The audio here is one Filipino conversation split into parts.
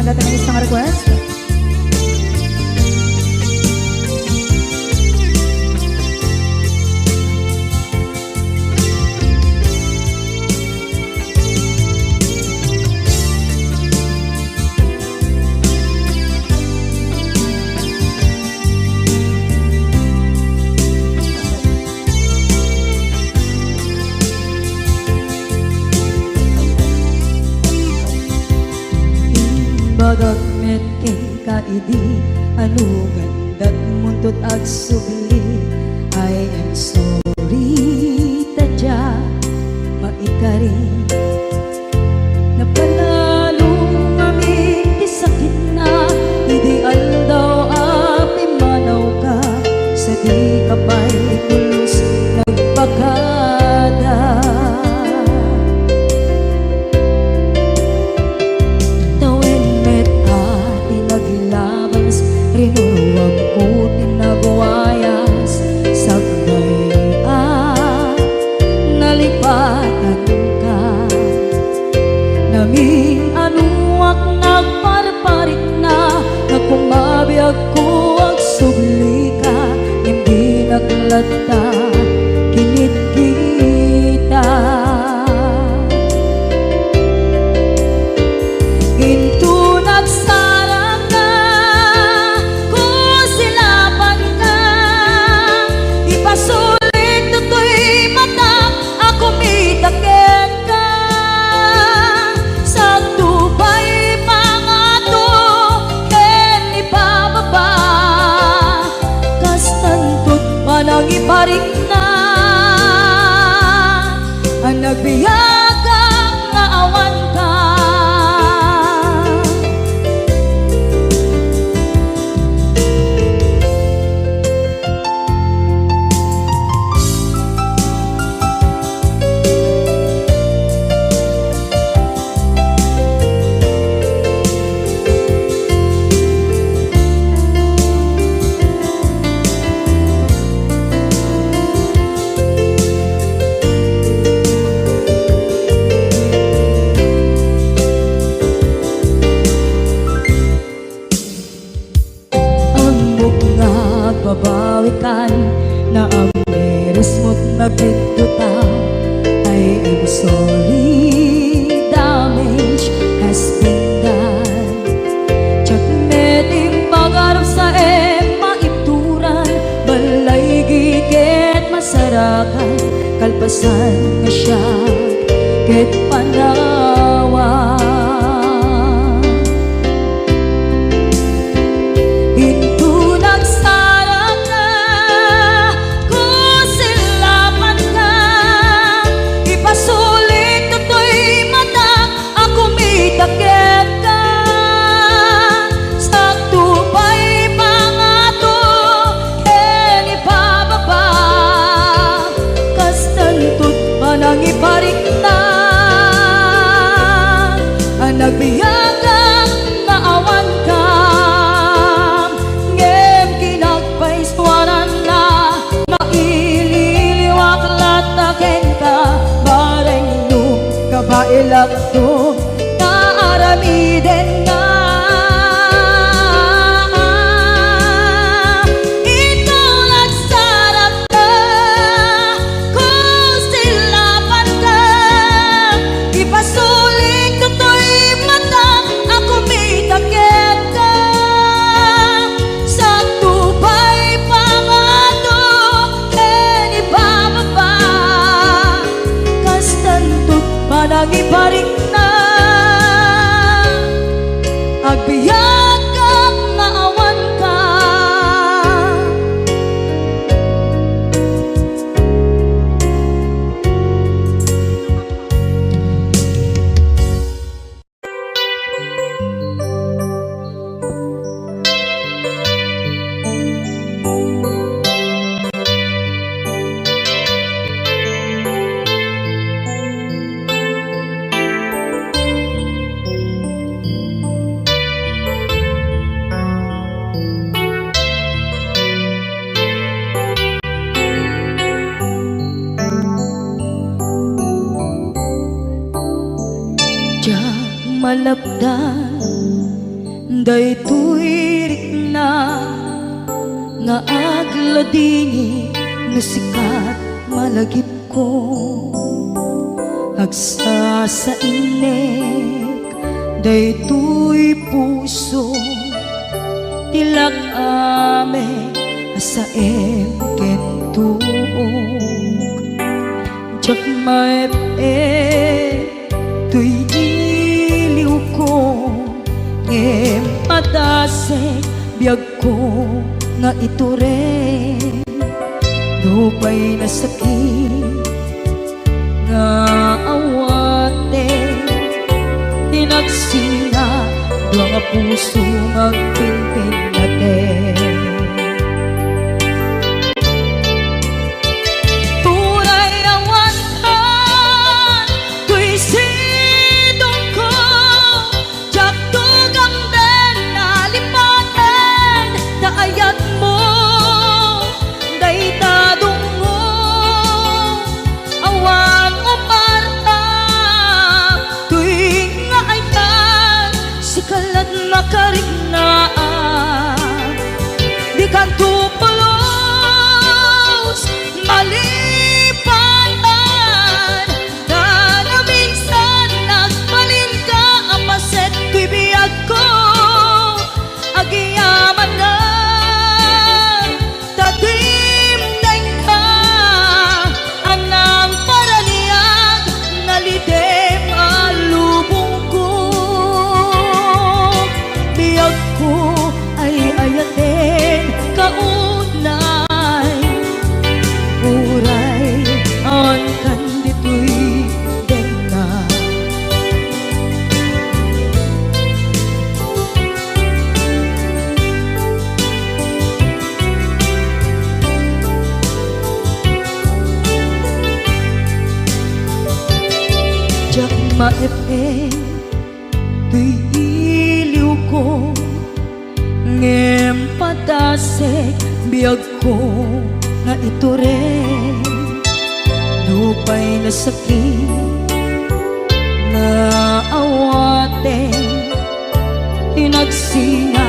natin ang isang request. Bagat met kay kaidi ano gandat muntot ag subli. I am sorry tadya maikari napanalo kami di sakit na ideal daw api manaw ka sa di kapay tulos nagpakada. Rinuruwag ko tinagwayas sagbay nalipatan ka namin anuak nagparparit na nagkumabiyag ko ag subli ka hindi naglata kinit kita into nagsarang ka kung silapan ka ipasulit tutoy mata ako mitaken ka sa tubay pangato ken ipababa kastantot panang iparik na ang nagbiyagang nga awan ka. Babawikan na ang meres mo't nagpituta. I am sorry, damage has been done. Tsak meting pagarap sa maipturan balay gigit masarakan kalpasan nga siya ket panawa. Iparik na ang nagbiyagang naawan ka ngem kinagpaiswanan na maililiwak lataken ka bareng nung kabailak to naaramiden na. Nagiparik na agbiyak ang naawan ka. malapdan daytoy rikna nga agladingi no sikat malagip ko agsa sa inek daytoy puso tilak ame asaem kentuog jak maep tuy iliw ko ngem padase biyag ko nga ito rin lupay na sakit nga awate tinagsinga dua nga puso magpinpin natin turay awantan tuy sidong ko jak tugang den nalipaten daayat mo daytadong mo awan umarta tuwing nga ay tan sikalat makarignaat di kan tupulos malipatan na na minsan nagbalin ka apaset tuy biyag ko agiyaman na tatimdeng ka anang paraniyag nalidem alubong ko biyag ko ay ayaten kaunay uray on kanditoy denga jak maep tuy iliw ko ngem padasek biyag ko nga ito rin lupay na sakit na awate tinagsinga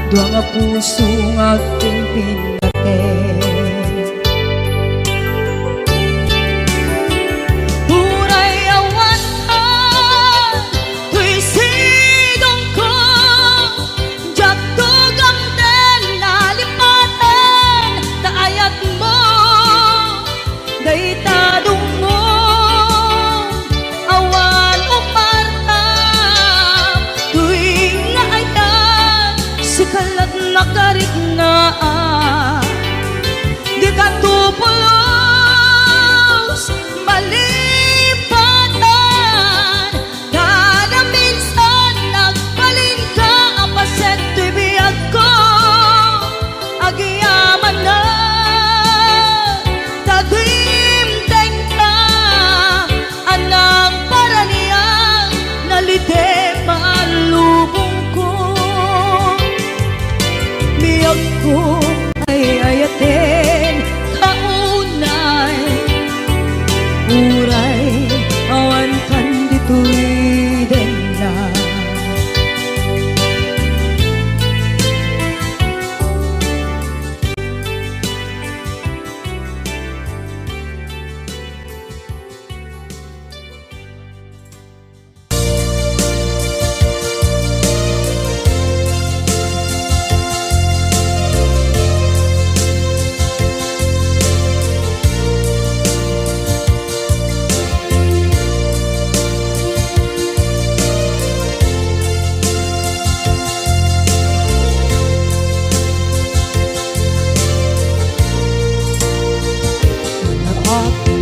dua nga puso nga pinpinaten turay awantan tuy sidong ko jak tugang den nalipaten daayat mo daytadong mo awan umarta tuwing nga ayan sikalat makarignaat di ka tupulos malipatan kada minsan nagbalin ka apaset tuy biyag ko agiyaman na tatimdeng ka anang paraniyang nalidem alubong ko biyag ko ay ayaten kaunay uray awan kanditoy denga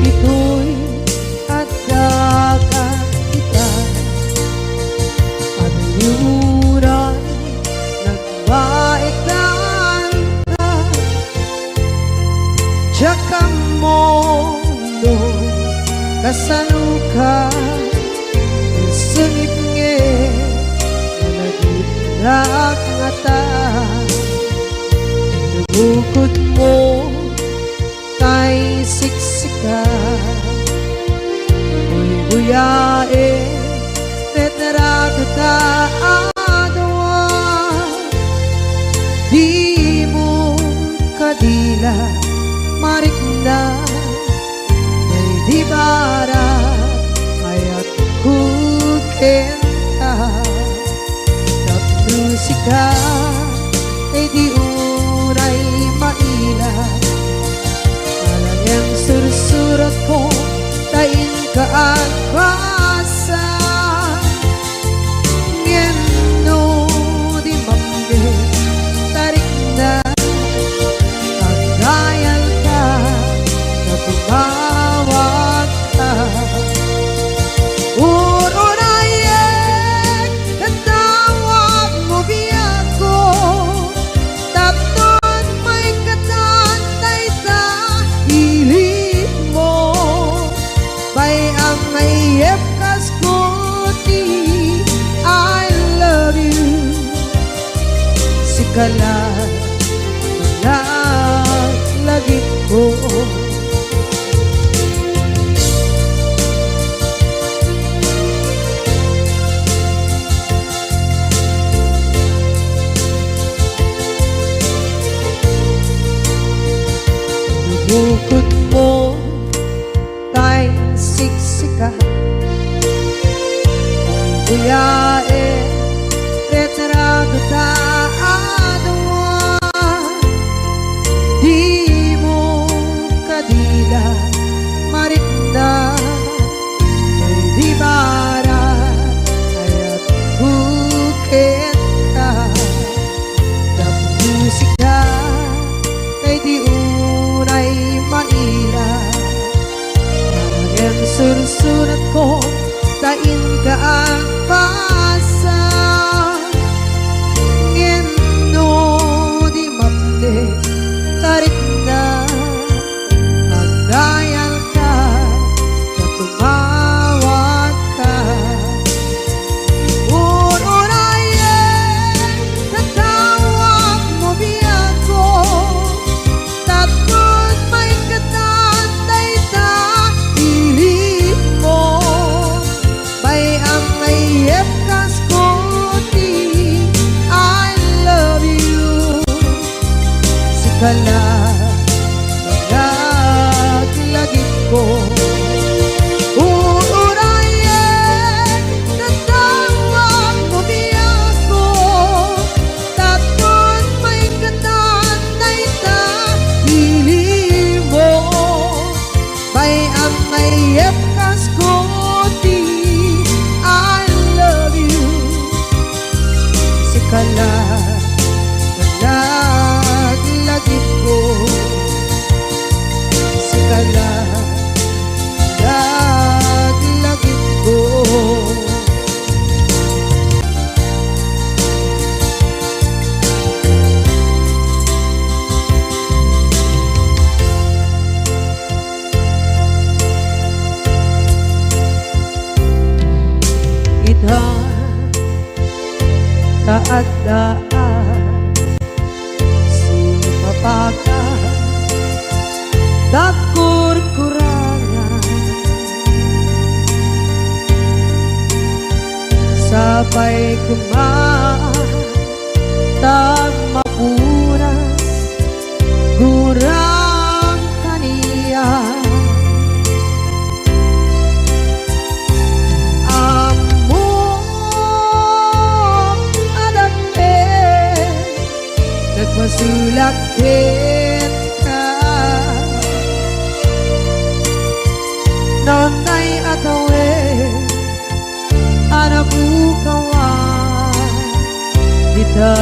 ito'y at kakakitan Pagniuran nagbaitan ka Tsaka mondo kasaluka Sungit nge Nalagitrak ngata Nabukod mo kay siksika Uy-uyae Tetra kita adawa maila marikna ay di bara ayat kukenta musika ay di uray maila alang sursurat ko tain ka at basa ngeno di mamde tarik na kagayan ka na tumawag ka ururayek katawag mo biyako tapnon may katantay sa hilig mo bay ang mayep kaskuti I love you sikala lagi ko bukod mo tay siksika buyae retrado ta adwa di mo kadila marikna ay di bara ayat bukit ka na musika kay di unay maila parang sursurat ko tain ka ang pasa ngeno di mamde tarik na agayal ka na tumawag ka ururayen katawag mo biyako tapos may katantay sa hilig mo bay ang mayep kaskuti I love you sikala lagi ko ururayen katawag mo biyako tapos may katantay sa hilig mo bay ang mayep kaskuti I love you sikala lagi ko sikala lagi ko ita taadaan sumapaka dakur-kurangan sabay kumaan tag mapunas gurang kaniya nagmasulakit ka nonay atawe anabukawan dita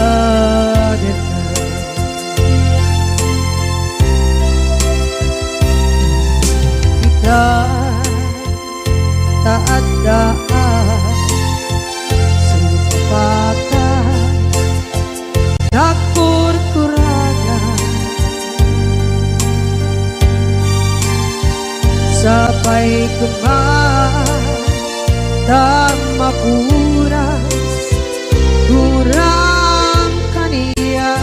kita taadaan supapakan dakur-kurangan sabay kumaan dan mapuras kurang kaniya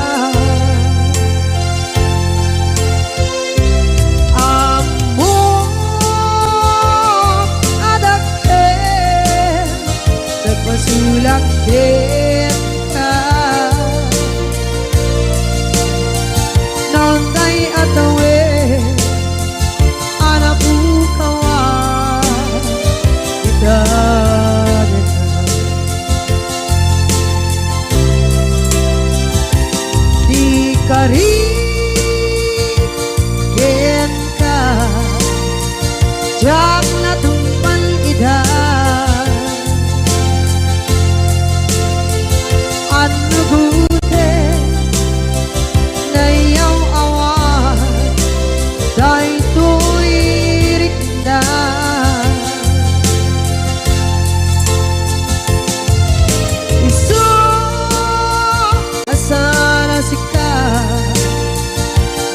amo adake nagpasulak din ka nonday at jak natumpan ida ano gute na yaw awan dahil to'y rikda iso asana sika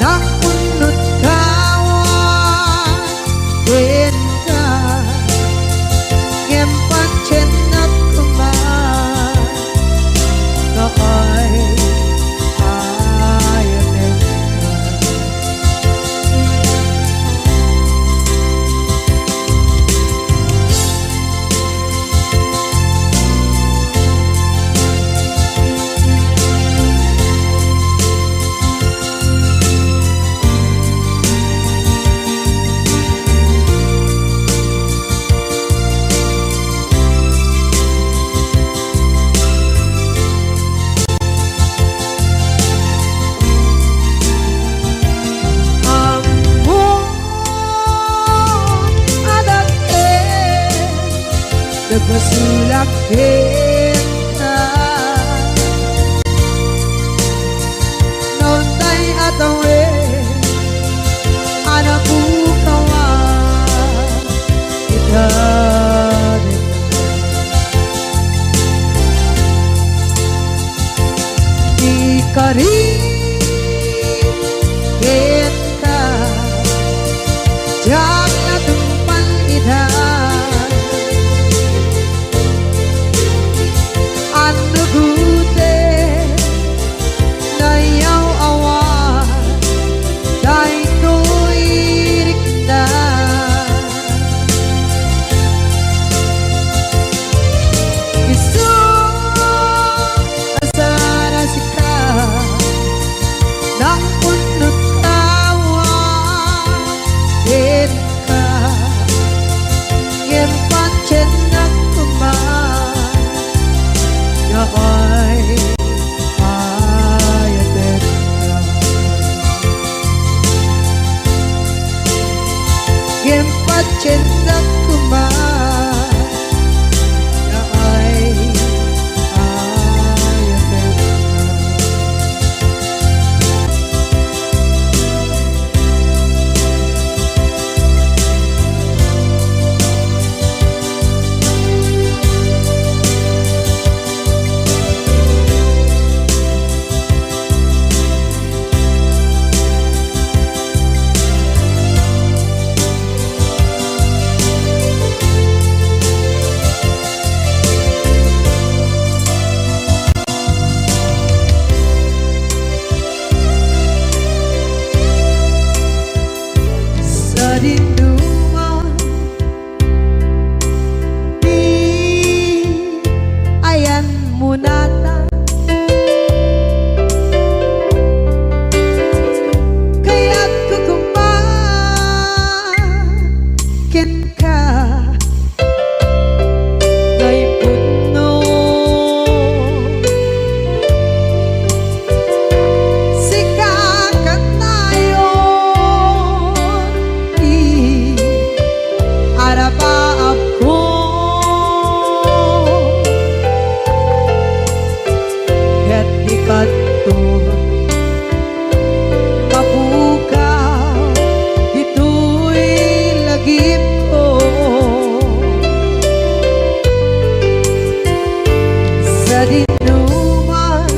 nakunot kawan ka ngempan chenat kuman nakay ayanin nagmasulak kita noon tay atawe anak bukawan kita di kari kita jangan tumpang ida ano gute na yaw awan dahil to'y rikda iso asana sika nang punot kawan din ka ngem pancen nak kuman ay ayatin ka gempat cinta kuman ay ayatin sa dinduman di ayan munata kaya't kukumakin ka ngay puno sikakan tayo arabaab ko ket ikanto mabukaw dito'y lagip ko sa dinuman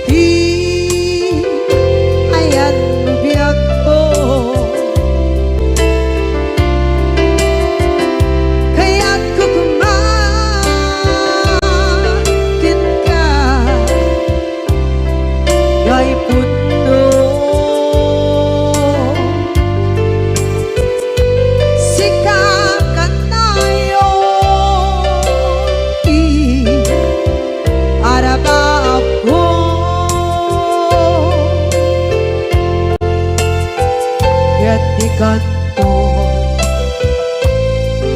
di ayan biyak ko ay puno sikakan tayo arabaab ko ket ikanto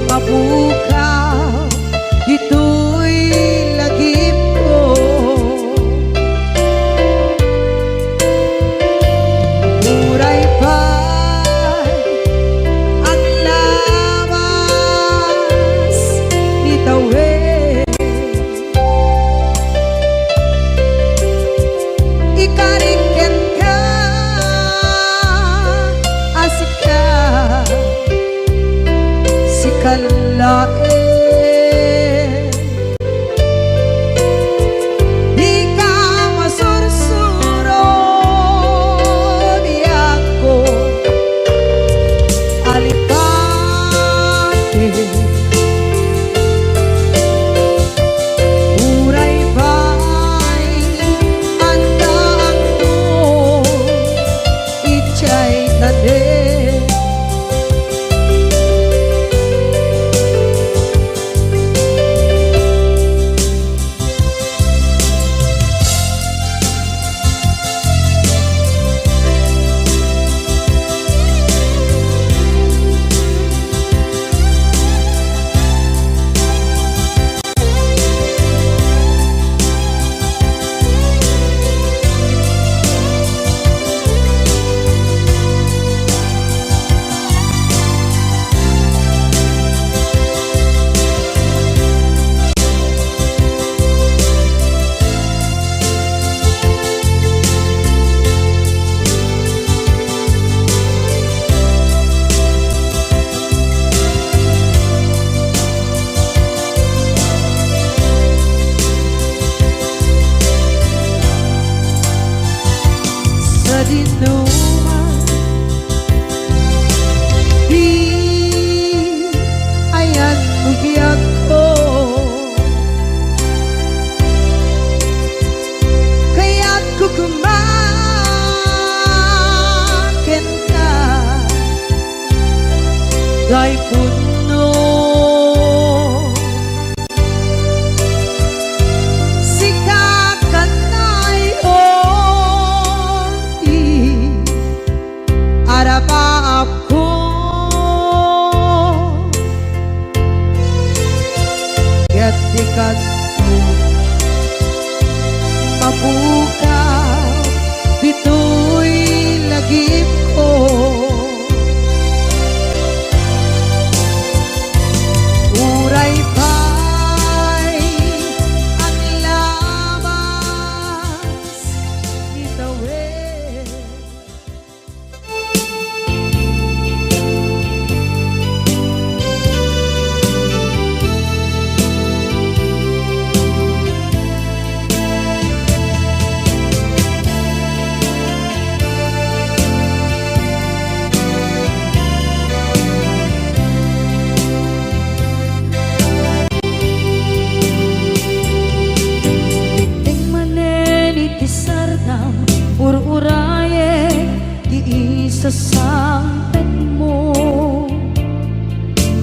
mabukaw dito'y lagip ko kanlain. Di ka masursuro biyak ko alipate. Uray ba'y andaan mo ichay tanin. Sa dinuman di ayan bugyak ko, kaya't kukumakin ka dahil puno ako gatikat mabuka bito'y lagip ko. Uray pa'y ang labas itawid. Ur-uraye di isa sampet mo,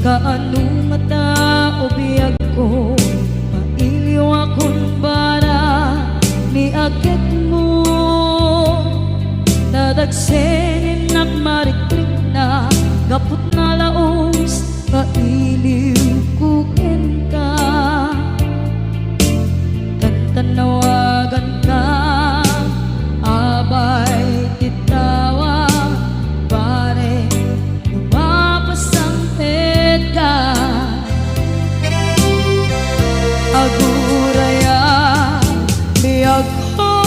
kaano nga tao biyag ko, mailiw akong bara ni agit mo. Nadagsenin at mariklik na gapot na laos, mailiw kukin ka, kantanawagan ka abay titawa pare lumapasang pedga. Aguraya biyag ko,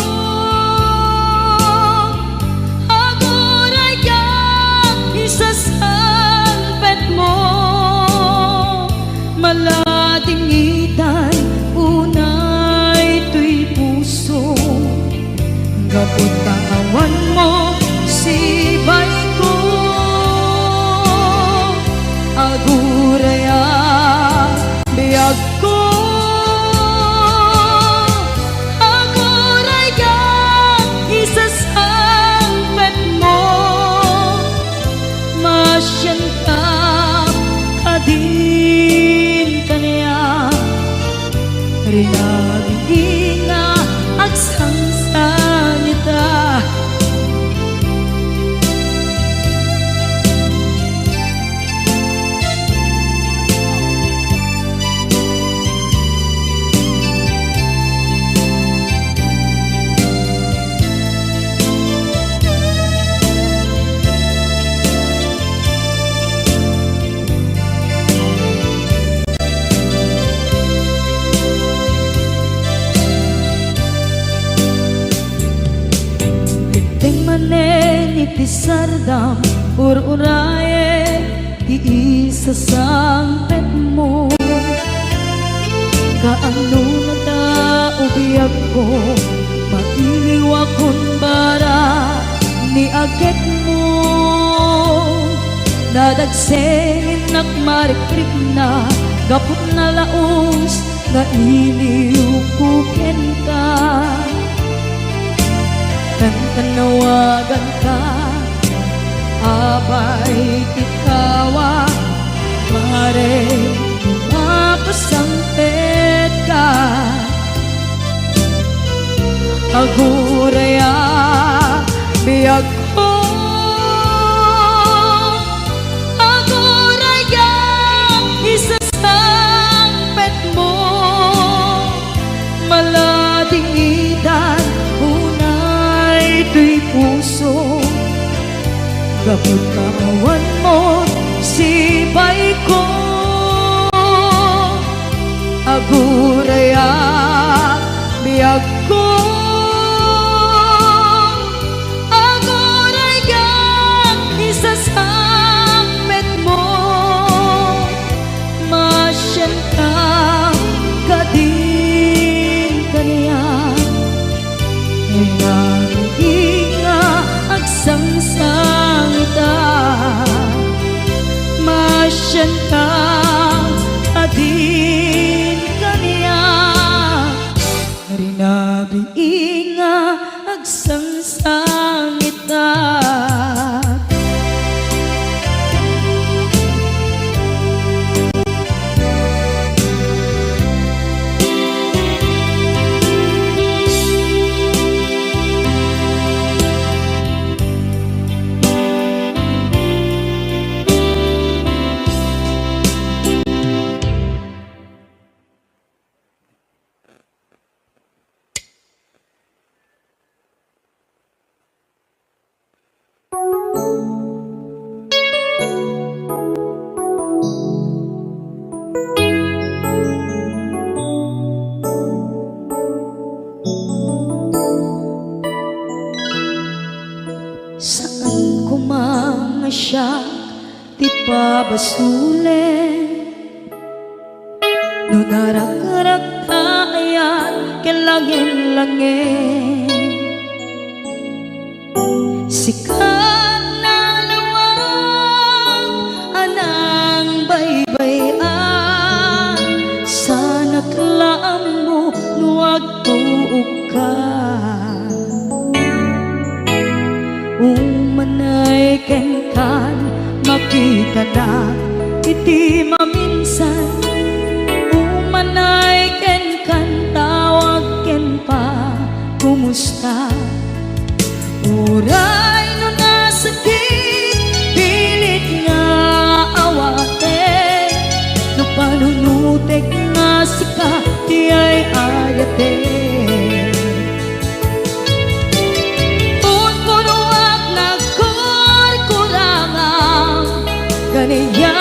aguraya isasalpet mo, maladingitan unay tuy puso, gapot pangawan mo si bay ko. Aguraya biyag ko, aguraya isasalpet mo, masyan ka kadin kaniya rinabing na agsansanita. Iti sardam ur-uraye di isa sampe nung naubiyag ko, maiwa kun bara ni agit mo. Nadagsengin nagmarikrip na, gapot na laos, nga iliw kuken ka. Tanawagan ka, abay tikawa, mare mapasampet ka. Aguraya biyag ko, aguraya isasampet mo. Malading idan unay tuy puso, gabot kawan mo sibay ko. Aguraya biyag ko, aguraya isasampet mo. Masyan ka kadin kaniya, nga agsangsang ita. Masyan ka adin kaniya, rinabi nga agsangsang ita. Saan ko mga siya di pabasulit, no narak-arak tayan kilangin-langin. Sikat na lawag anang baybayan, sana't laam mo nuwag tuog ka. Umanay ken kan makita na iti maminsan. Umanay ken kan tawag ken pa kumusta. Uray no nasakit pilit nga awate, no panunutek nga sika di ay ayate. Kaniya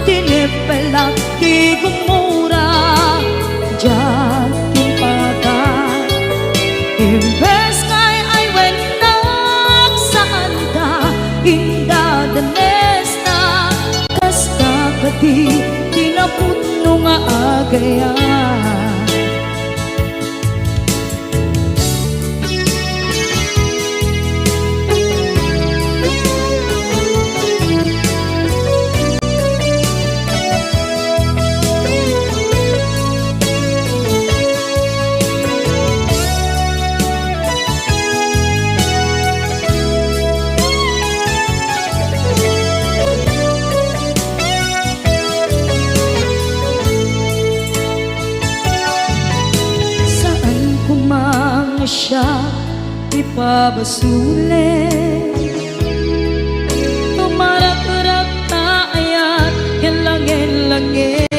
tinipelak di gumura diyan timpagan. Imbes ngay ay wenak saan ka indadanes na, kasta kati tinaputno nga agayan. Siya ipabasulit, tumarak-rak taayat kilangin-langin.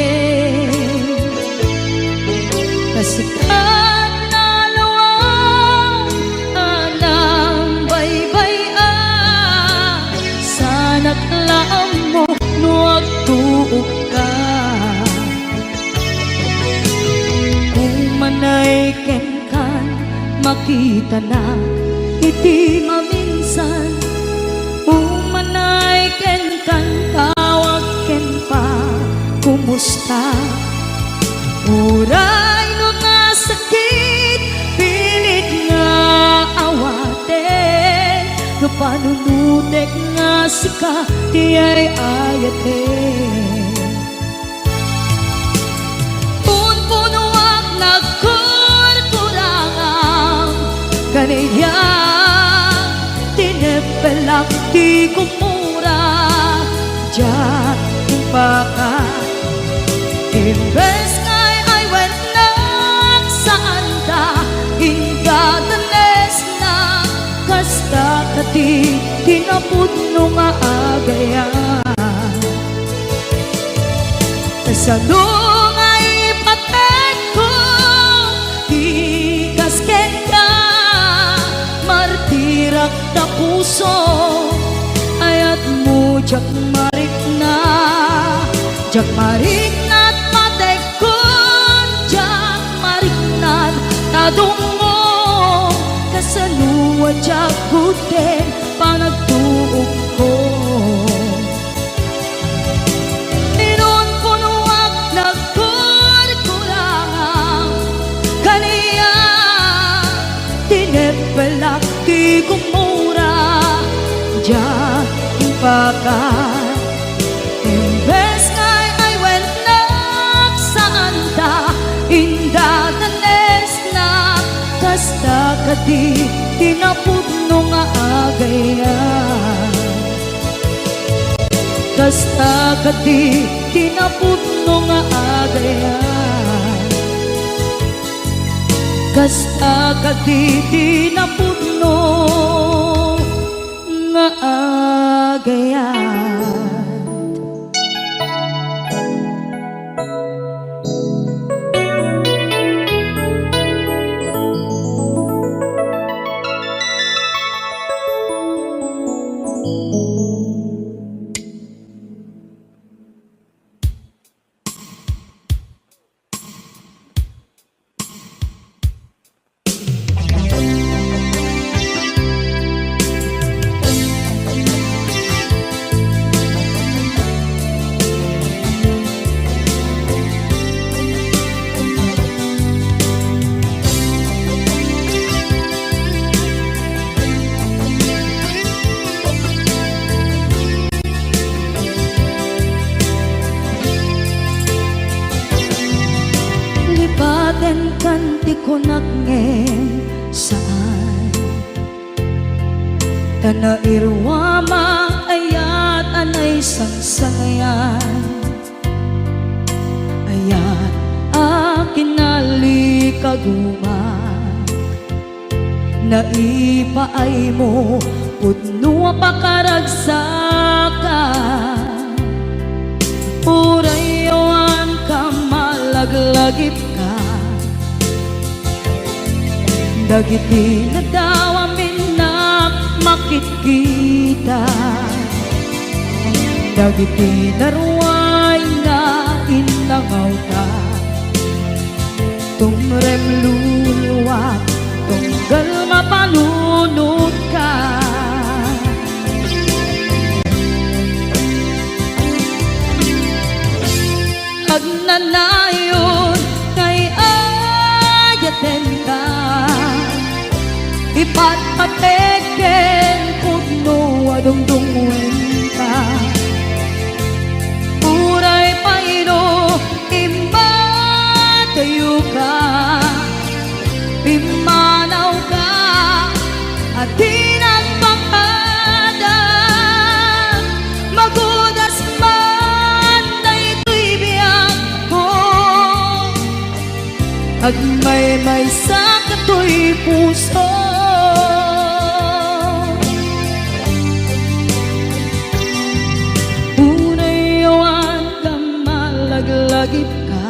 Kasikat na lawang anang baybayan, sana't laam mo nuwag tuog ka. Umanay ken makita na iti maminsan. Umanay ken kan tawag ken pa kumusta. Uray no nga sakit, pilit nga awaten, no panunutek nga sika, ti ay ayaten. Punpunuak nagkurkurangang, kaniya tinepelak ti kumura, diyan impaka. Imbes ngay ay wenak saan ta, ingatanes na kasta kati tinapudno nga agayan. Kasano nga ipatek ko, ikasken ka, martirak na puso, ayat mo jak marik na, jak marik na't matek ko, jak marik na't tadungo, kasanuwa jak kuten panagtuog ko. Inon punuak nagkurkurangang, kaniya tinepelak ti kumura, diyan impaka. Imbes ngay ay wenak saan ta, indatanes na kasta kadi tinapudno nga agayan. Kasta kadi tinapudno nga agayan. Kasta kadi tinapudno nga agayan. Lipaten kanti ko nagngem saan, tanairwama ayat anay sangsangayan, ayat akin nalikaguma, naipaay mo pudno pakaragsakan, urayawan ka malaglagip ka, dagiti na daw amin na makikita, dagiti naruay na inangaw ta, tumrem luluwat tunggal mapanunod ka. Agnanayon kay ayaten ka, ipatpateken pudno adungdungwen ka, uray paino imbatayo ka, pimanaw ka at tinagpakada, magudas man na ito'y biyak ko, agmay-may sa kato'y puso. Unayawan ka malaglagip ka,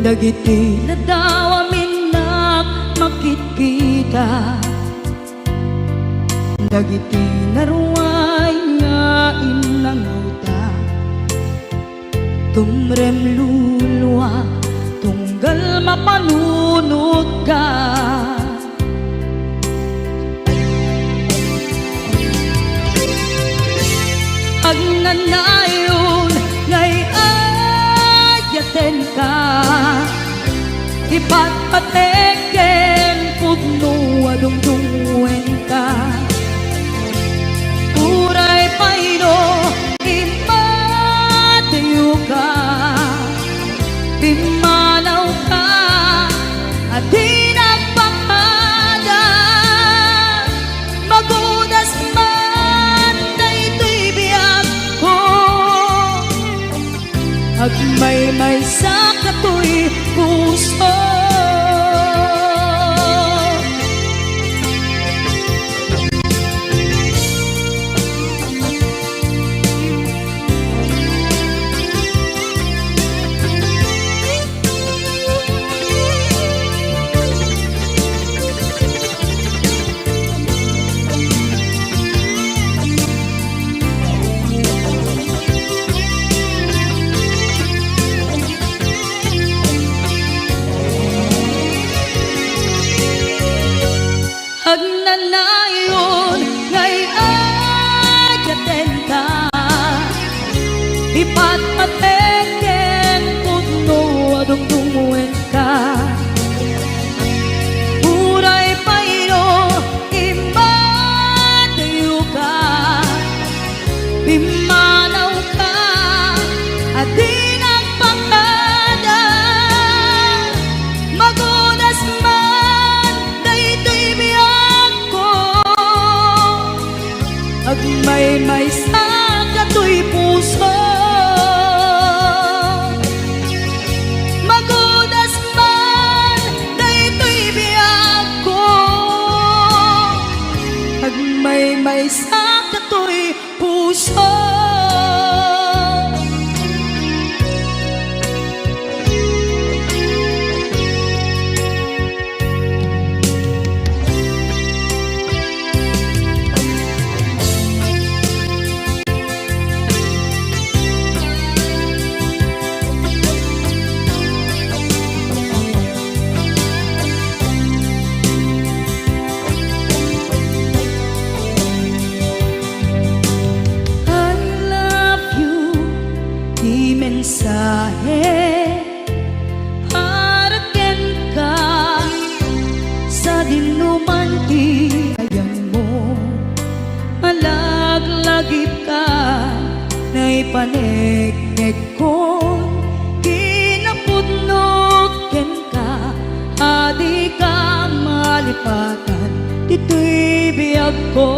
dagiti na daw amin na makikita, dagiti naruay nga inangaw ta, tumrem luluwa tunggal mapanunod ka. Agnanayon ngay ipatpateken pudno adungdungwen ka uray paydo imatayo ka pimanaw ka at di nagpakada magudas man na ito'y biyag ko agmay-may sa kato'y puso. Agnanayon ngay agaten ka ipatpateken pudno adungdungwen ka uray payno imatayo ka pimanaw ka at di nagpakada magunas man daytoy biyag agmay-may sa kato'y puso magudas man daytoy biyag ko agmay-may sa kato'y puso. Mensahe haraken ka sa dinuman ti ayan mo malaglagip ka na ipanegnek ko kinapudnot ken ka adi ka malipatan dito'y biyag ko.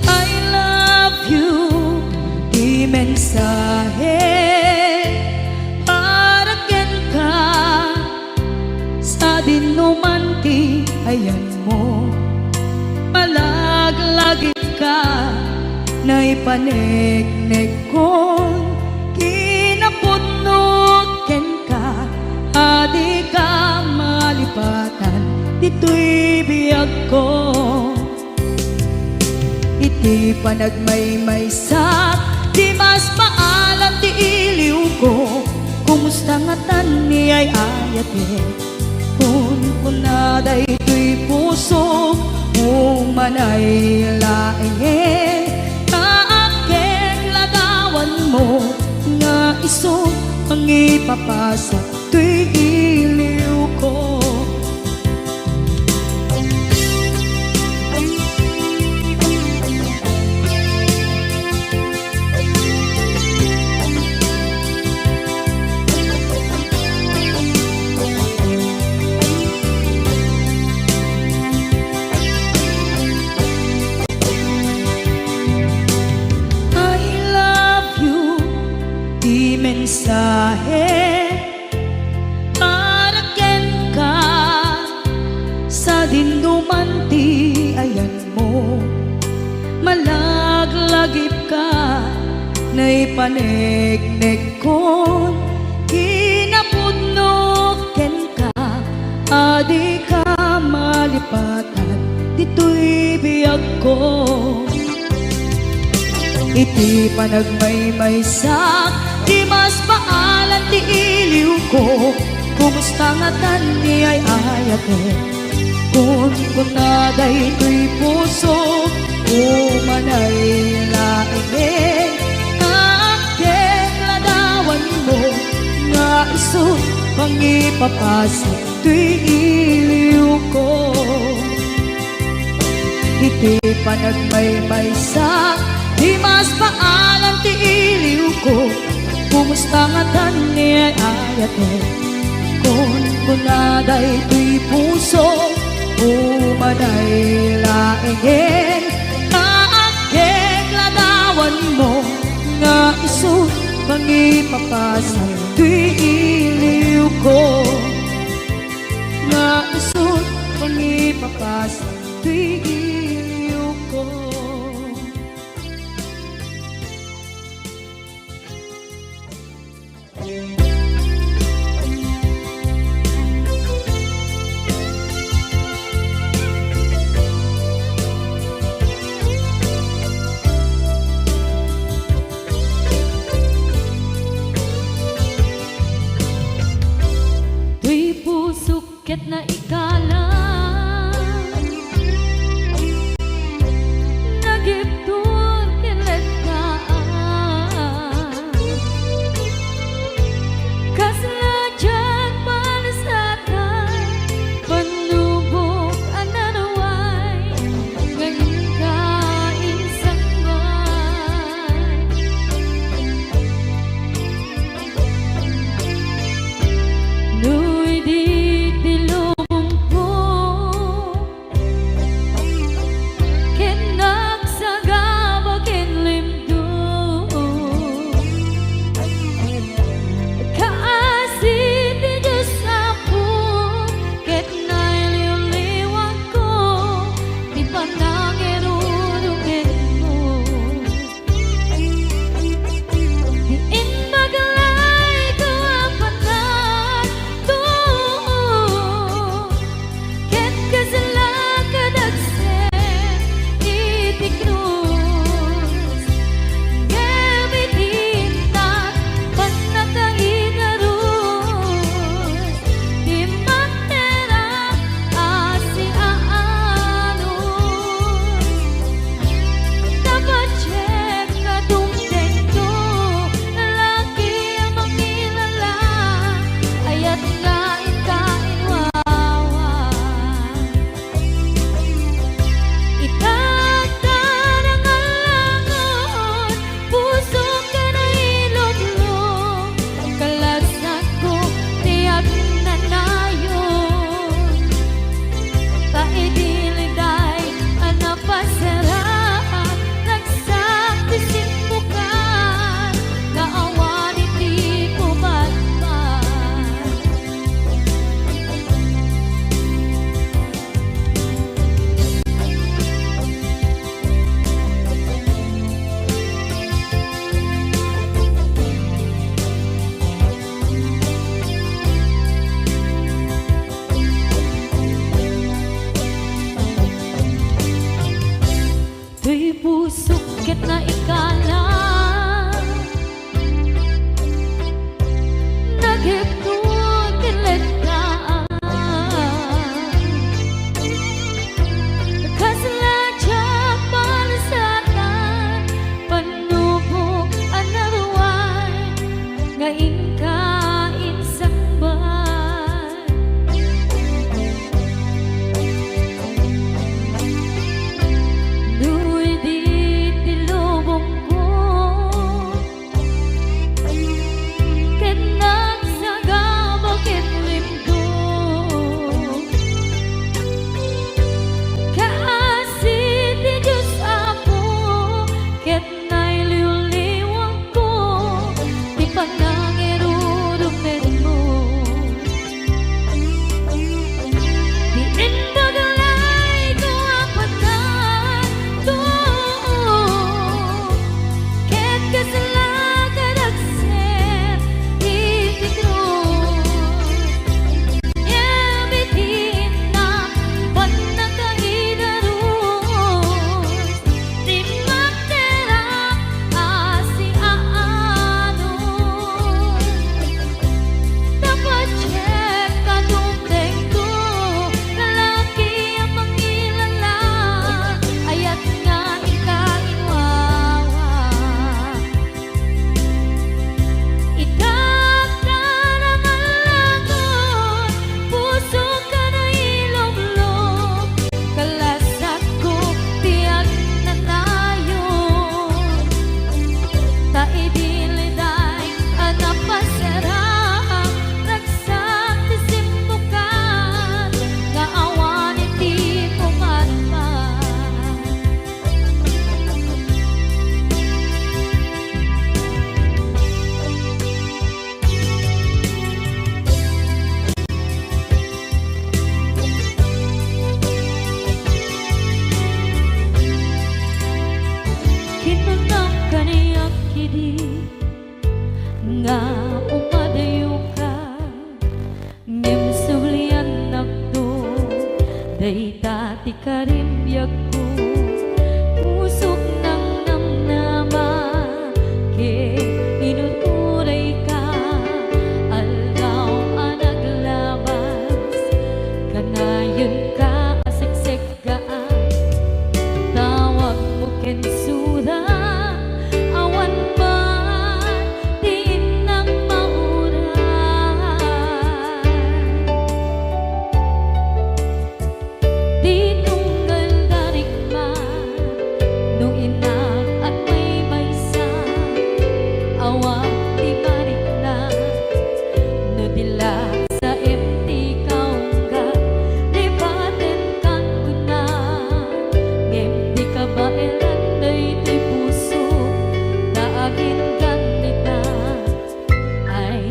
I love you mensahe haraken ka sa dinuman ti ayan mo malaglagip ka na ipanegnek ko kinapudnot ken ka adi ka malipatan dito'y biyag ko iti panagmay-may sa di mas paalam ti iliw ko kumusta nga tan ni ay ayate kun kunaday to'y puso umanay laeng kaaken lagawan mo nga iso ang ipapasa to'y iliw ko. Mensahe haraken ka sa dinuman ti ayan mo malaglagip ka na ipanegnek ko kinapudnot ken ka adi ka malipatan dito'y biyag ko iti panagmay-may sa di mas paalan ti iliw ko kumusta nga tan ni ay ayate kun kunaday to'y puso umanay laeng kaaken ladawan mo nga iso mangipapasok tuy iliw ko. Iti pa nagmaymaysa, di mas paalam ti iliw ko. Kumusta nga tani ay ayate, kon kunaday tuy puso, umaday laingen, kaagkeg ladawan mo, nga iso mangipapasok tuy iliw ko. Nga iso mangipapasok tuy iliw ko. Tuy pusukit na ikala, nagiptur kilit ka, kasla dyan malasatan, panubok ananaway, ngayon ka isang buwan. Nu'y di tilubong ko, kinagsagaba kinlimdo, kaasit di Diyos ako, ket nailiwliwag ko, di panangirurugin mo. Diin maglay ko ang panan to, ket kasala kadagsen itiknus. Gamitin ta panakainarus, di matera asi aanus. Dapat check na dumdendo, lalaki ang makilala, ayat ngain kain wawa. Itagdan ang alangon, puso ka na ilublog, kalasat ko tiyak na nayon. Taidiliday ang napasarap, nagsaktisin mo ka, naawan iti kumatman. Tuy pusukit na ikala, naghipnut kilit ka, kasla dyan malasatan, panubok anarway, ngayon ka isang buwan. Nu'y di tilubong ko, ket nagsagaba nga umadayo ka ngem sulian nakdo day dati ka rin biyag ko pusok ng namnama ke inuturay ka aldaw anaglabas kanayon ka asiksik ka tawag mo kensura awan man din ng mauran di tunggal darigman nung inak at may maysa awang di marik na no dila sa empty kaungga lipaten kan kuna ngem di ka ba elanday ti puso naagin ganita ay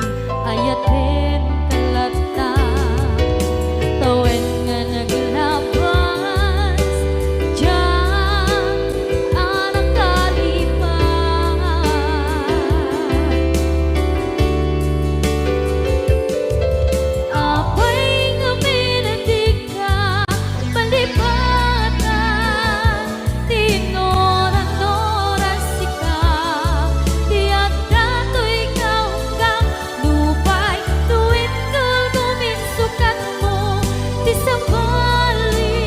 ayaten kalata tawen nga naglabas diyan anak kalipan apay nga minatig ka palipatan tinoran-noras sika diat datoy kaunggang lupay tuwid tulgumin sukat mo di sabali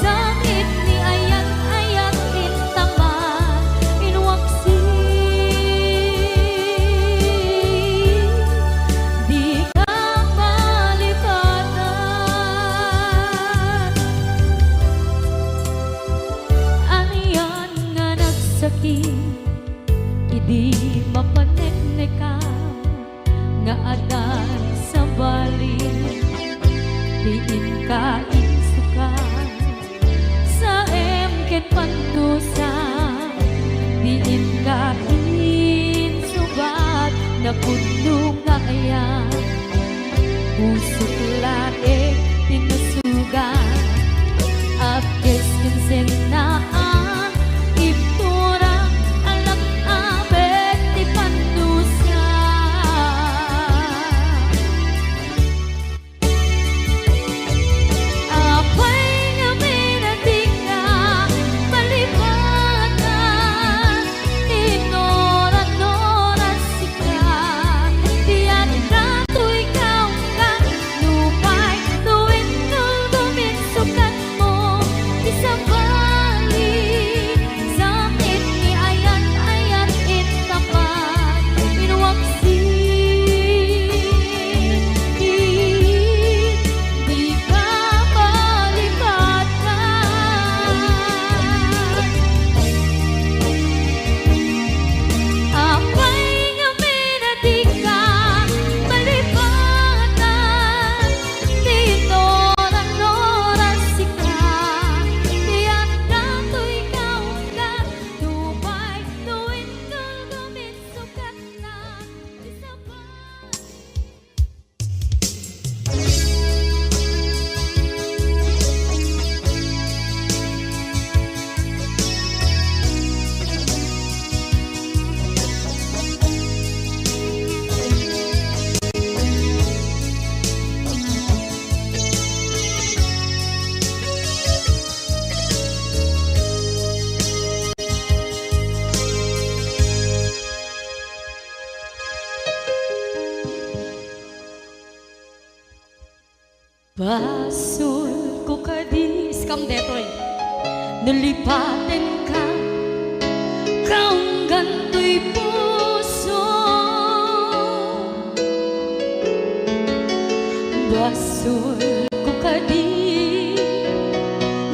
sakit ni ayat-ayat intaman inwaksi di ka palipatan aniyan nga nagsakit idi mapanekneka nga adan sa bali diin ka insuka sa emket pandusa diin ka insubat na puno nga ayan pusok lae tinusugan apkes kinsenaan ipturang alam abet ti pandusa apay nga minatig ka palipatan tinoran-noras sika diyan datoy kaunggang lupay tuwid tulgumin sukat mo di sabali sakit ni ayat-ayat intapan inwaksi di ka palipatan apay nga minatig ka palipatan tinoran-noras sika diyan datoy kaunggan lupay tuwid tulgumin sukat na di sabali Basul ko kadis kam detoy nalipaten ka kaunggan to'y puso basul ko kadis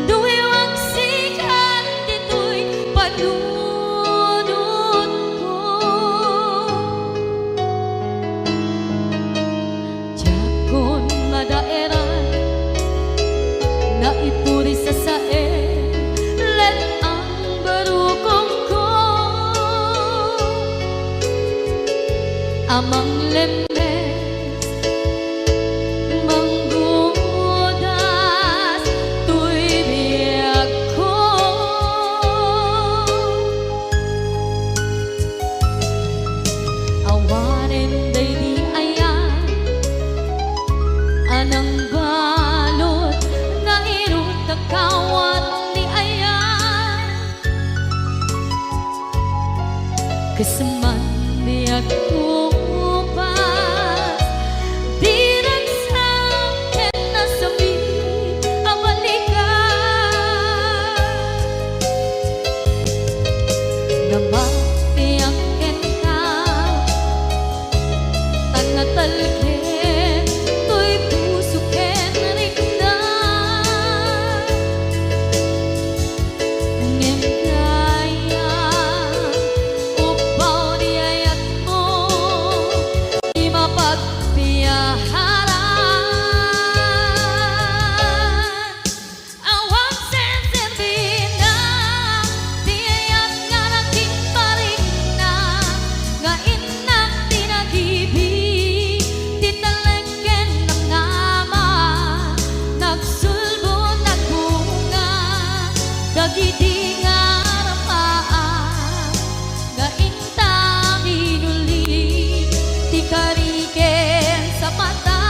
duwewang sikat dito'y panunod ko jakon madaeran na ipuri sa sae let ang barukong ko amang lemes manggudas tuy biyag ko awan Kasaman di ako upas, di nagsakin na sabi ang balikan. Namapiangkin ka, tanatalkin, to'y pusukin rin na. Ngimkaya, upaw di ayat mo, di mapagpiyaharan. Awang sensirbin na, di ayat nga naging paring na, nga inak tinag-ibig, di talagyan ng nama, nagsulbo nagbunga, dagiti nga ramaan, nga intang inuli, di kariken sa mata,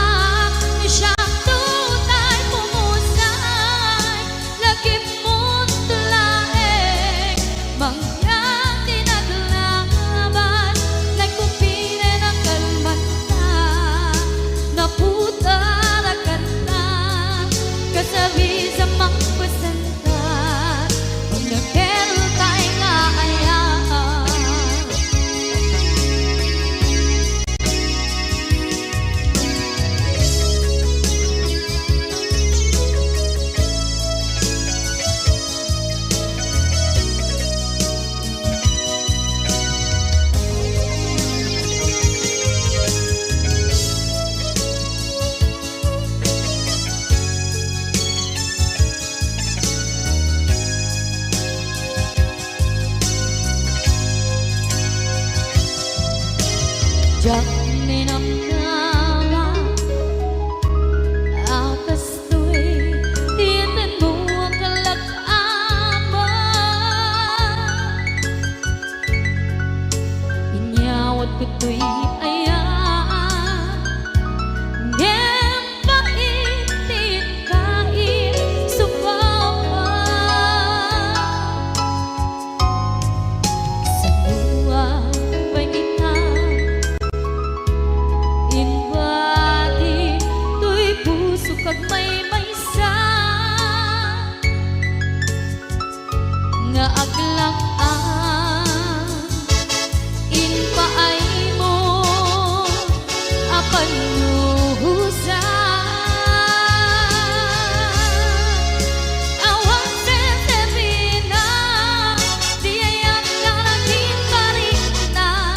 ni siyang tunay pumusay, lagi mo't tulaeng, mangyang tinaglaban, nagkupire ng kalmata, naputarakan na, kasabi sa mangpasantan, kung nagkero tayo nga ayaan. Diyak ninamnama, akas to'y tiyan mo ang kalak-aman. Inyawat ko to'y ayan, ngem paitin kain supawan. Sa luwa pangitan, inwadi to'y puso kag may maysa, nga aglang-an inpaay mo apan luhusan. Awang sensirbin na, di ayat nga naging paring na,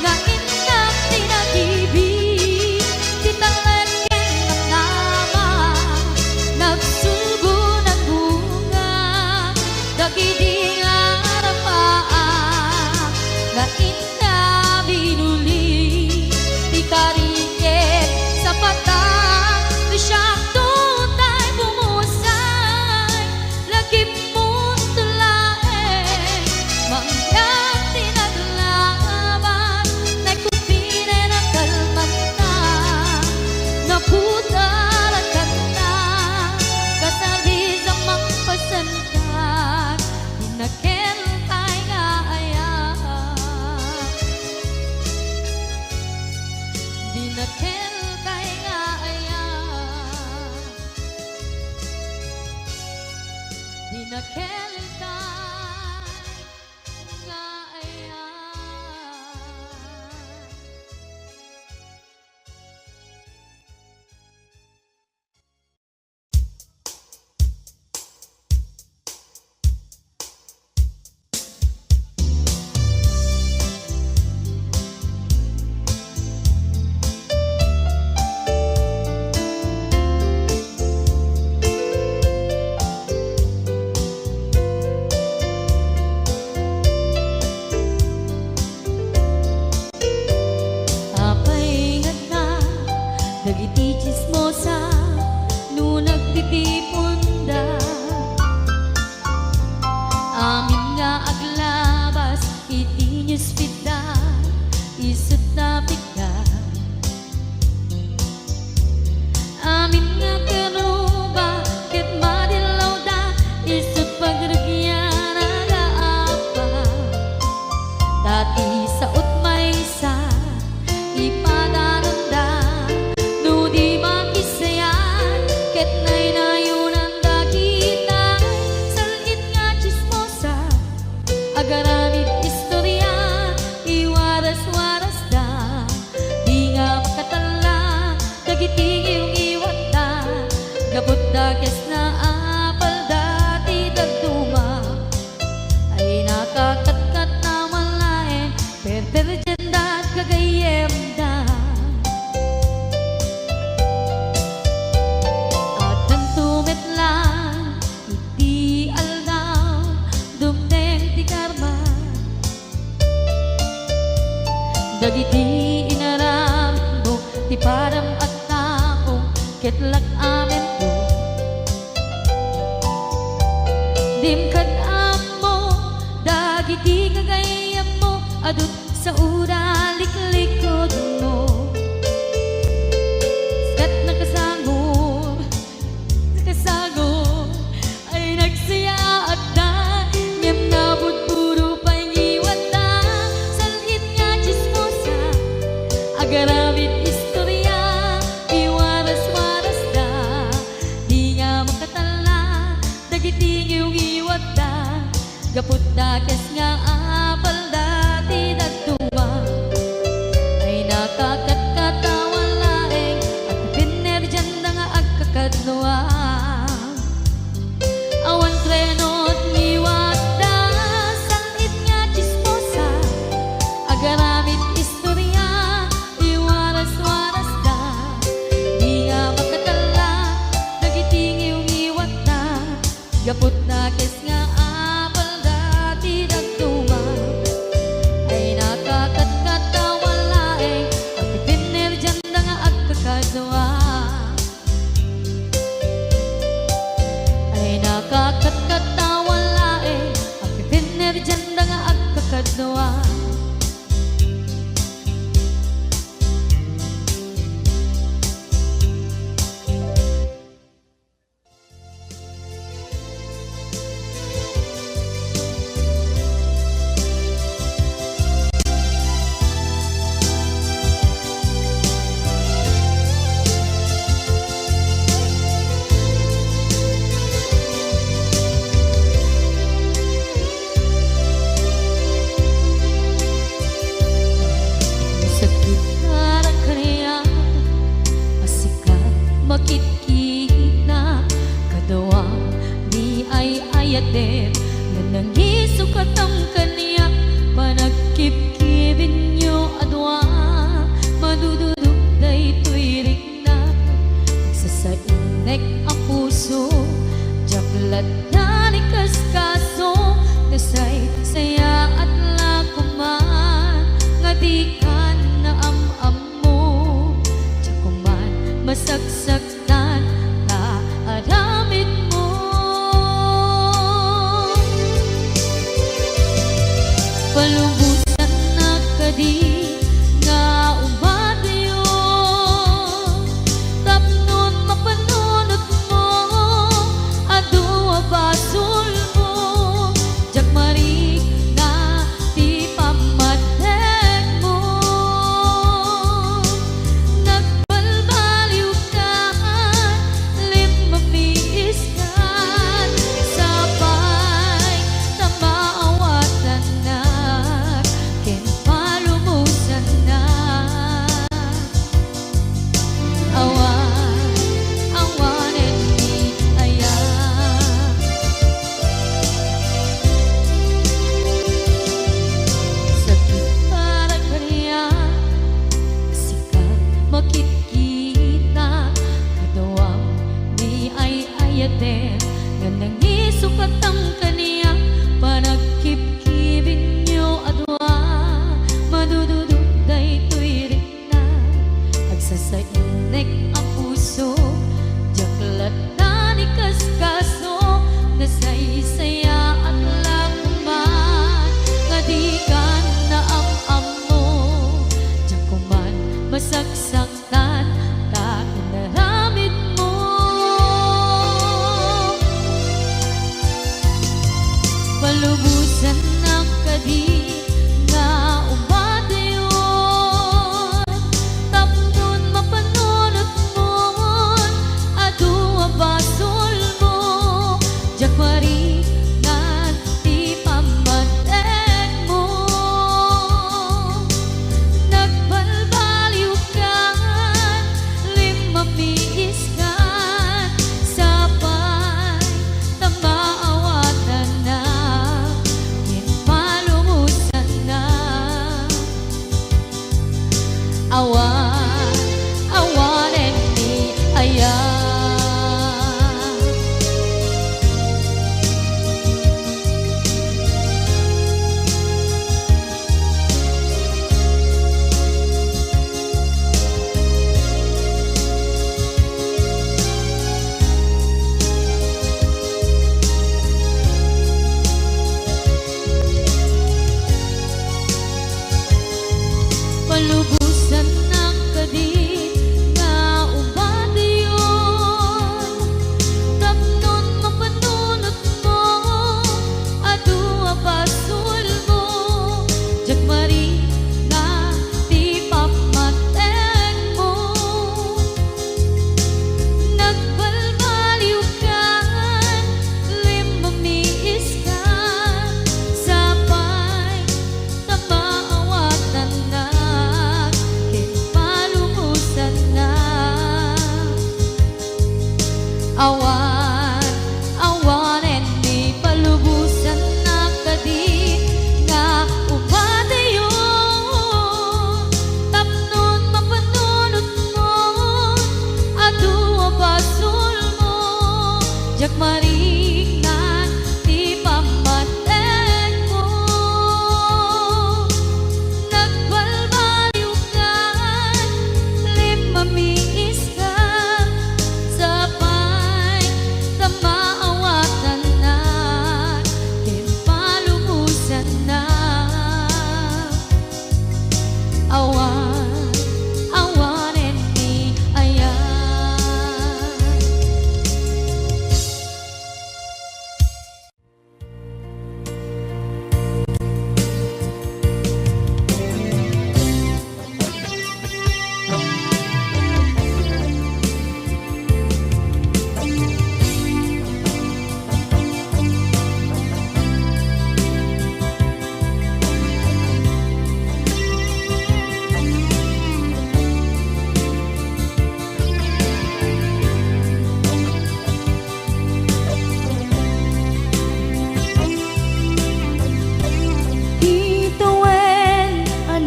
nga inak tinag-ibig, di talagyan ng nama, nagsugo ng bunga, dagiti nga Dagiti inaramid mo, ti param at tao, ketlak amin mo. Dimkad mo, dagiti kagayam mo, adut sa ura liklikod mo. Skat nakasagor, ay nagsaya at da, ngem nabot puro pa'y ngiwat da. Salhit nga chismosa, agaramit istorya, iwaras-waras da. Di nga makatala, dagiti ngiw-ngiwat da, gaput da kes nga apal da ti dagtuma. Ay nakakatkatawa laeng, at pinerjan da nga agkakadnoa. Awan trenot ngiwat da, salhit nga chismosa, agaramit istorya, iwaras-waras da. Di nga makatala, dagiti ngiw-ngiwat da, gaput da kes nga apal da ti dagtuma. Ay nakakatkatawa laeng, at pinerjan da nga agkakadnoa. Ay nakakatkatawa laeng, at pinerjan da nga agkakadnoa. Sakit na rakaya, asikat makikita, kadawang di ay ayater, na nangisukat ang kaniya, panagkip-kibin nyo adwa, madududok na ito'y rikna, nagsasainek ang puso, jaklat na ni kaskaso, nasay saya at lakuman, nga di ka na am-am mo, tsakuman masagsaktan ka aramid mo. Palubusan na kadi nga umadayo, tapnon mapanunot mo, adu abasol mo, jakmarik na ti pamadek mo. Nagbalbaliw ka, limamiis ka, sabay na maawatan na, ken palumos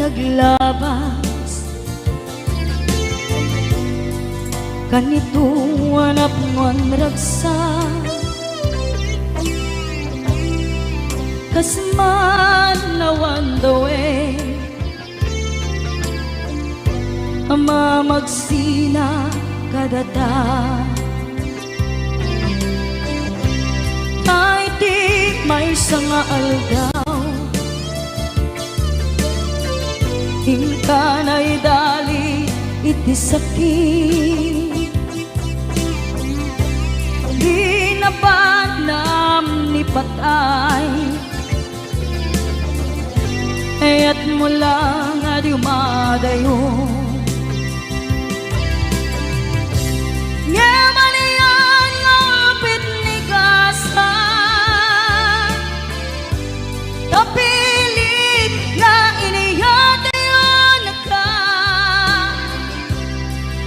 naglabas kanito anap ngon ragsa kasman nawan dawe ama magsina kadata ay di may sanga aldaw hingkanay dali iti sakit di napanam ni patay ayat mo lang at umadayo yaman iyan ngapit ni gasa tapilit nga iniyat ayon ka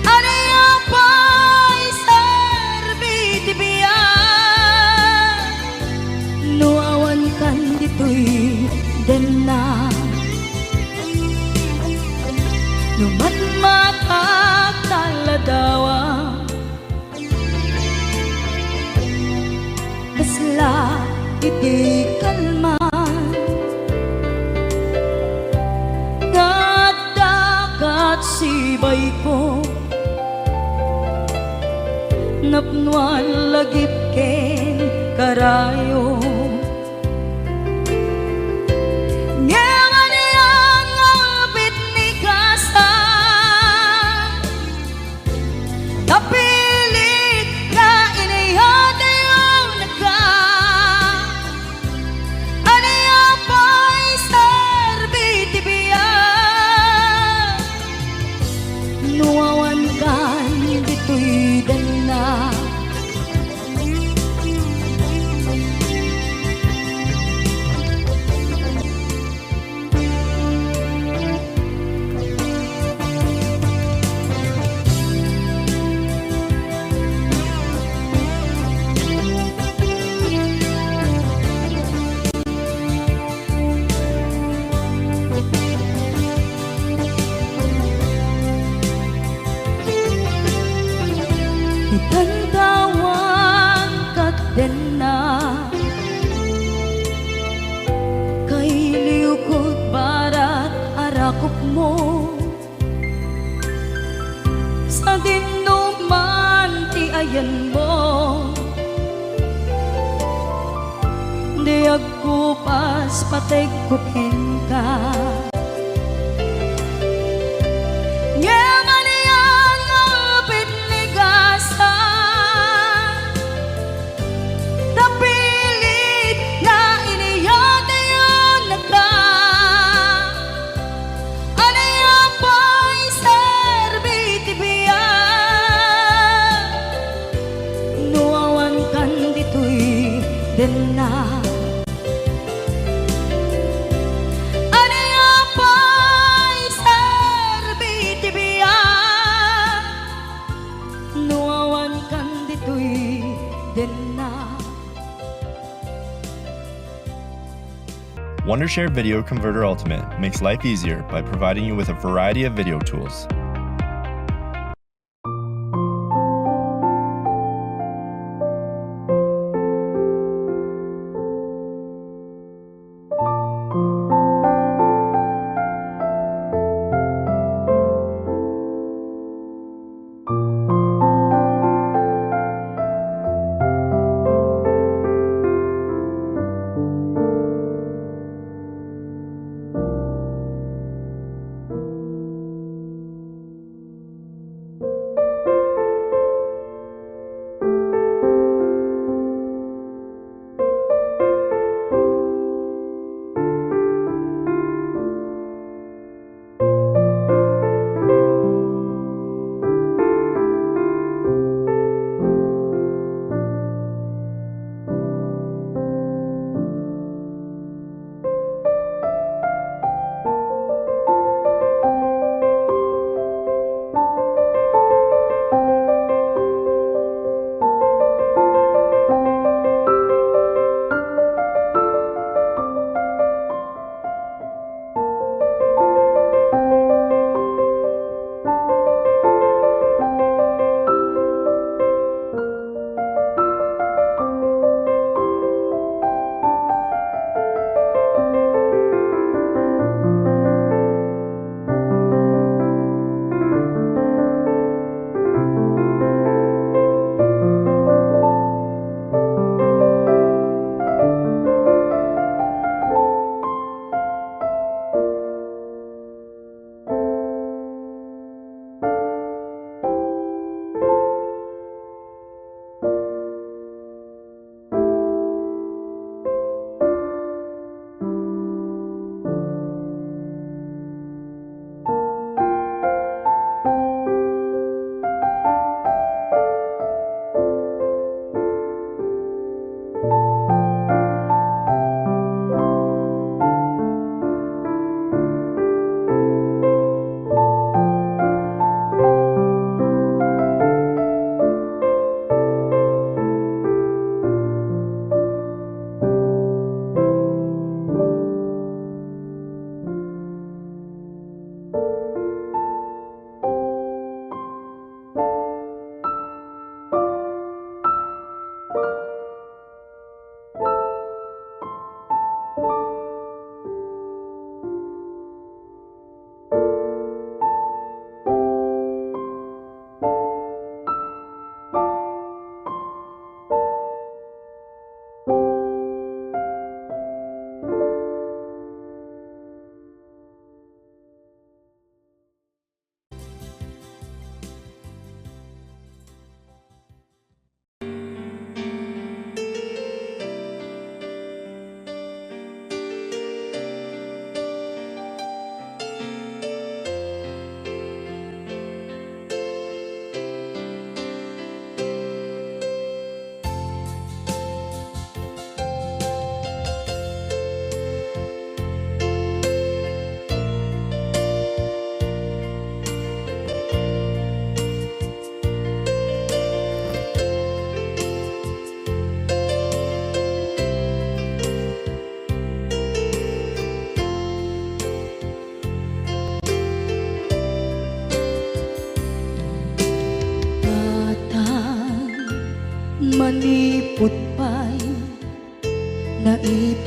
aniya pa'y serbi tibiyan nuawan kan dito'y dena lumatmatak taladawa kasla iti kalman ngadagat sibay ko napnuan lagip ken karayo tapilit nga iniyat ayon ka aniya pa'y serbi tibiyan nuawan kan dito'y dana itandawan kat dena kay liukot barat arakop mo sa dinuman ti ayan mo di agkupas patay kukin ka yaman iyan ngapit ni gasa tapilit na iniyat ayon ka aniya pa'y serbi tibiyan nuawan kan dito'y dena Wondershare Video Converter Ultimate makes life easier by providing you with a variety of video tools.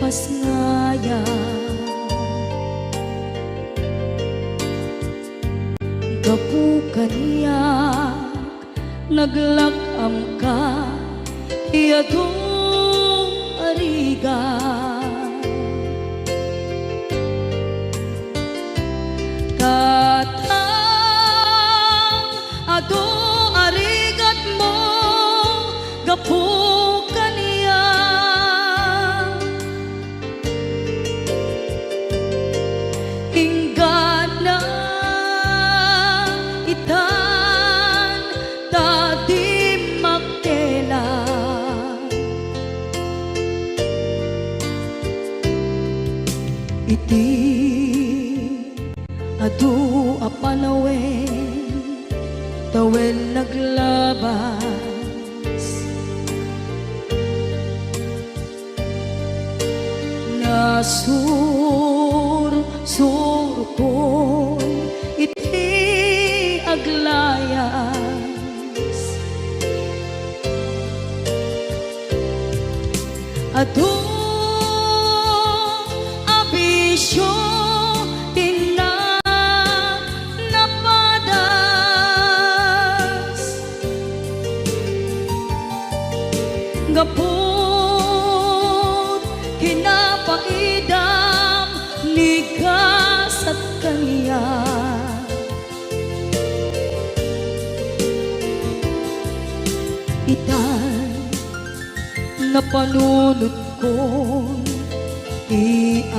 pasngaya gapu kaniyak naglakam ka iyadong ariga tatang ado arigat mo gapu kaniyak hinggad na itan tadi magtela iti adu apanawen tawen naglabas nasur ko iti aglayas adu abisyo gapot kinapaidam nigas at kaniya itan napanunod ko iagbabawi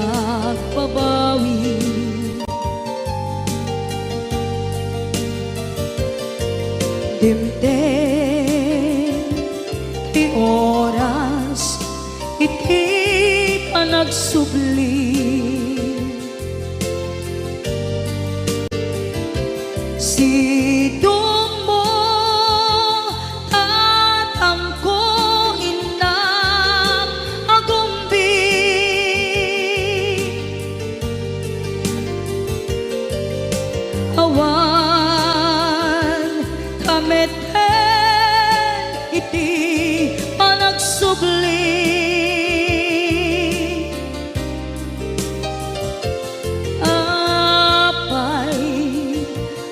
dimdem ti oras iti panagsubli sidong mo tatangko inang agumbi awan kameten iti panagsubli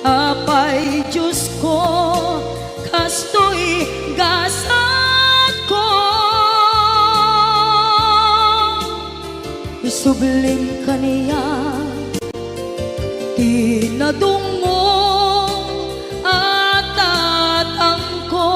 apay Diyos ko kastoy gasat ko isubling kaniya tinadungo at tatangko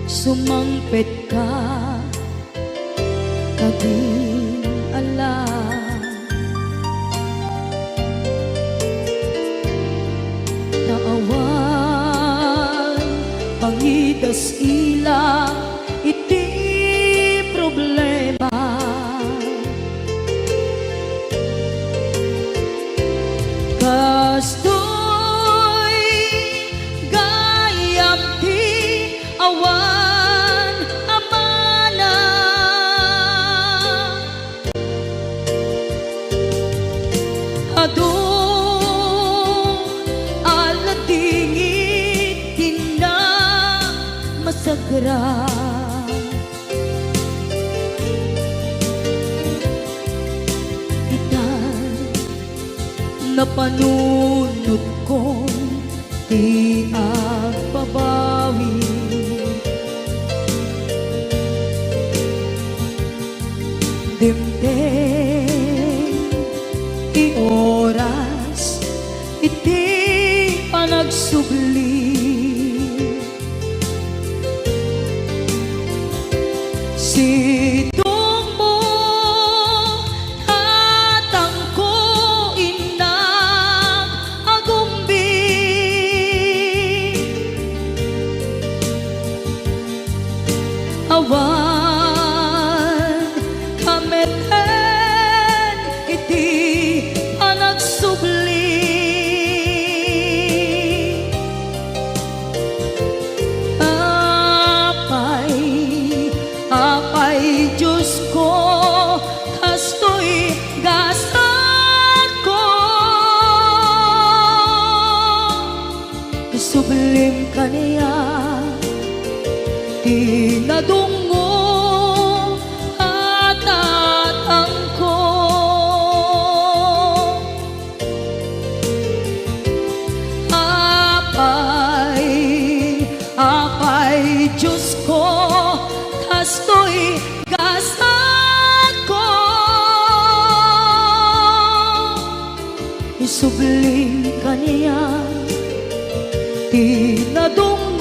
sumangpet ka kabing alam naawan pangidas ila iti problema kastoy gayam ti awan adu aladingit tina masagra itan napanunod ko ti agbabawi dimdem ti oras iti panagsubli sidong mo tatangko inang agumbi Apay Diyos ko, kastoy gasat ko. Sublim ka niya, tinadungo at atang ko. Apay Diyos ko, kastoy gasat ko. Isubling ka niya, tinadungo